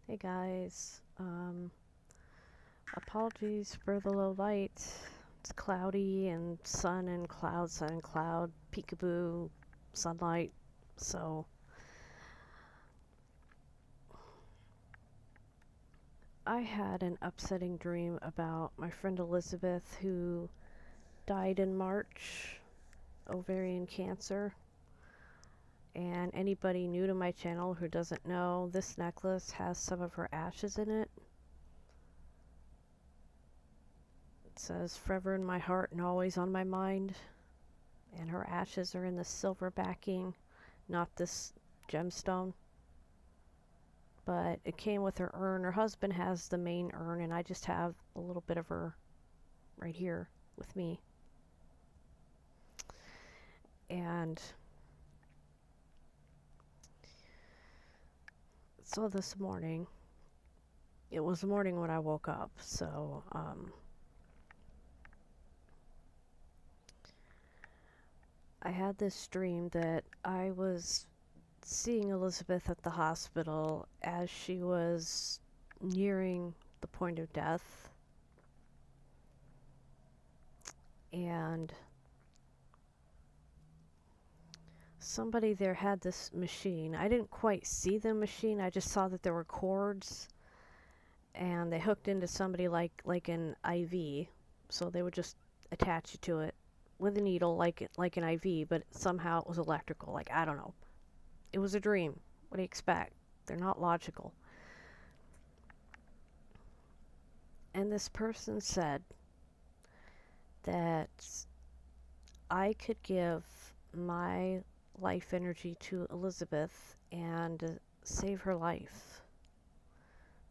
Hey guys, apologies for the low light. It's cloudy and sun and cloud, peekaboo, sunlight. So I had an upsetting dream about my friend Elizabeth who died in March, ovarian cancer. And anybody new to my channel who doesn't know, this necklace has some of her ashes in it. It says forever in my heart and always on my mind. And her ashes are in the silver backing, not this gemstone. But it came with her urn. Her husband has the main urn, and I just have a little bit of her right here with me. And so this morning, it was the morning when I woke up, so I had this dream that I was seeing Elizabeth at the hospital as she was nearing the point of death. And somebody there had this machine. I didn't quite see the machine. I just saw that there were cords and they hooked into somebody like an IV. So they would just attach you to it with a needle like an IV, but somehow it was electrical. Like, I don't know. It was a dream. What do you expect? They're not logical. And this person said that I could give my life energy to Elizabeth and save her life.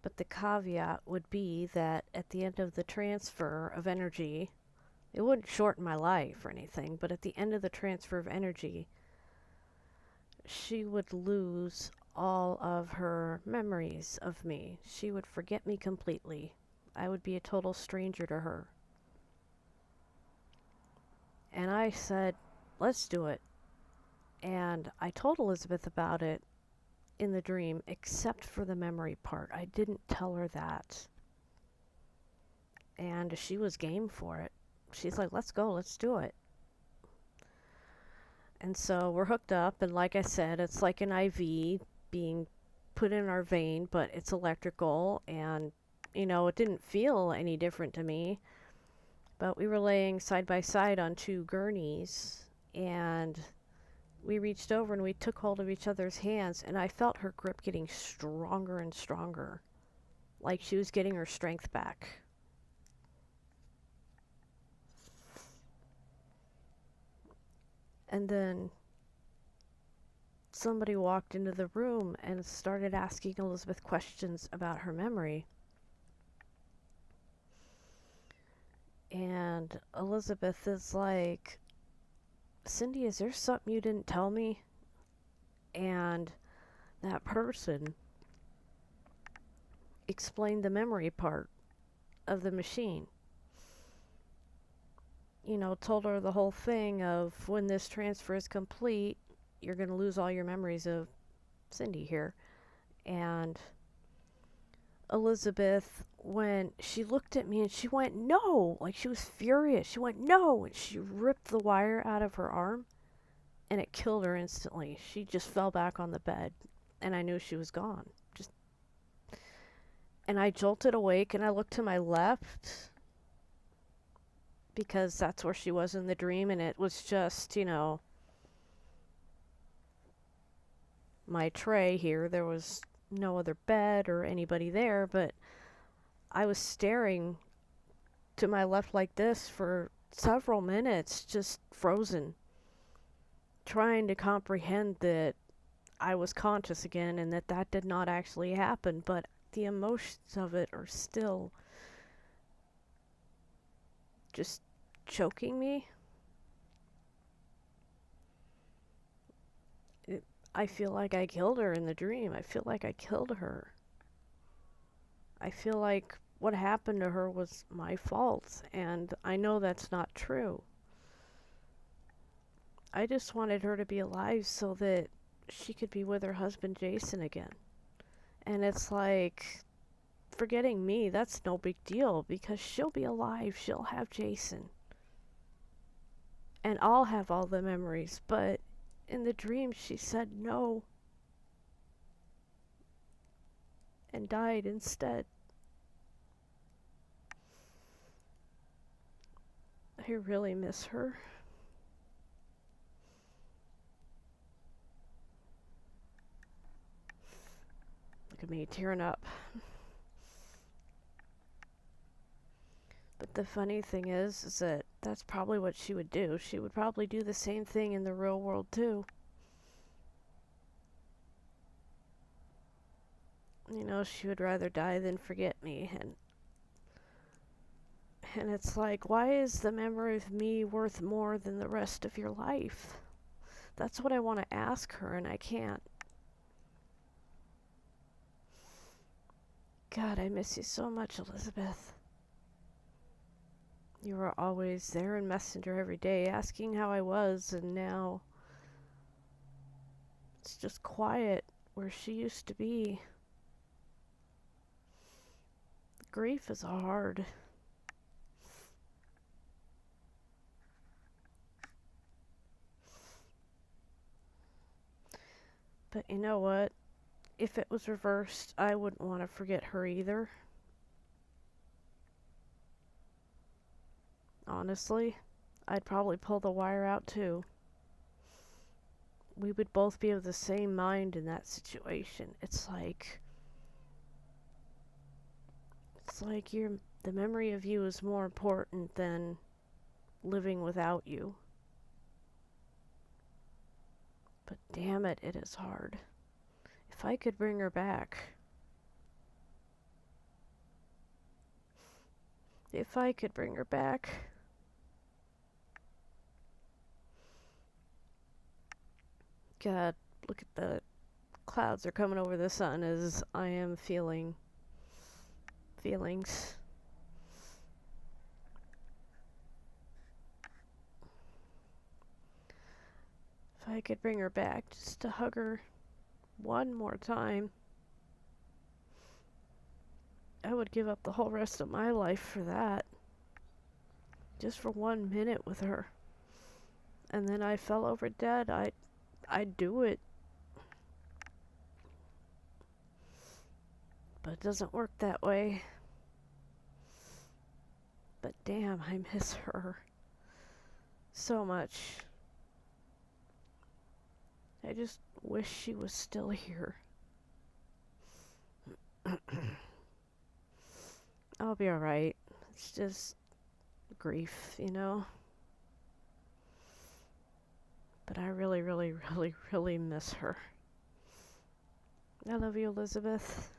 But the caveat would be that at the end of the transfer of energy, it wouldn't shorten my life or anything, but at the end of the transfer of energy, she would lose all of her memories of me. She would forget me completely. I would be a total stranger to her. And I said, let's do it. And I told Elizabeth about it in the dream, except for the memory part. I didn't tell her that. And she was game for it. She's like, let's go, let's do it. And so we're hooked up, and like I said, it's like an IV being put in our vein, but it's electrical, and, it didn't feel any different to me. But we were laying side by side on two gurneys, and we reached over and we took hold of each other's hands, and I felt her grip getting stronger and stronger, like she was getting her strength back. And then somebody walked into the room and started asking Elizabeth questions about her memory. And Elizabeth is like, Cindy, is there something you didn't tell me? And that person explained the memory part of the machine. Told her the whole thing of when this transfer is complete, you're going to lose all your memories of Cindy here. And Elizabeth, when she looked at me and she went, no, like she was furious. She went, no, and she ripped the wire out of her arm and it killed her instantly. She just fell back on the bed and I knew she was gone. And I jolted awake and I looked to my left because that's where she was in the dream, and it was just, my tray here. There was no other bed or anybody there, but I was staring to my left like this for several minutes, just frozen, trying to comprehend that I was conscious again and that did not actually happen, but the emotions of it are still just choking me. I feel like I killed her in the dream. I feel like I killed her. I feel like what happened to her was my fault, and I know that's not true. I just wanted her to be alive so that she could be with her husband Jason again. And it's like, forgetting me, that's no big deal because she'll be alive. She'll have Jason. And I'll have all the memories. But in the dream, she said no and died instead. I really miss her. Look at me tearing up. But the funny thing is that that's probably what she would do. She would probably do the same thing in the real world too. You know, she would rather die than forget me. And it's like, why is the memory of me worth more than the rest of your life? That's what I want to ask her, and I can't. God, I miss you so much, Elizabeth. You were always there in Messenger every day, asking how I was, and now it's just quiet where she used to be. Grief is hard. But you know what? If it was reversed, I wouldn't want to forget her either. Honestly, I'd probably pull the wire out too. We would both be of the same mind in that situation. It's like the memory of you is more important than living without you. But damn it, it is hard. If I could bring her back. If I could bring her back. God, look at the clouds are coming over the sun as I am feeling feelings. If I could bring her back just to hug her one more time, I would give up the whole rest of my life for that. Just for 1 minute with her. And then I fell over dead. I'd do it. But it doesn't work that way. But damn, I miss her so much. I just wish she was still here. I'll be alright. It's just grief, you know? But I really, really, really, really miss her. I love you, Elizabeth.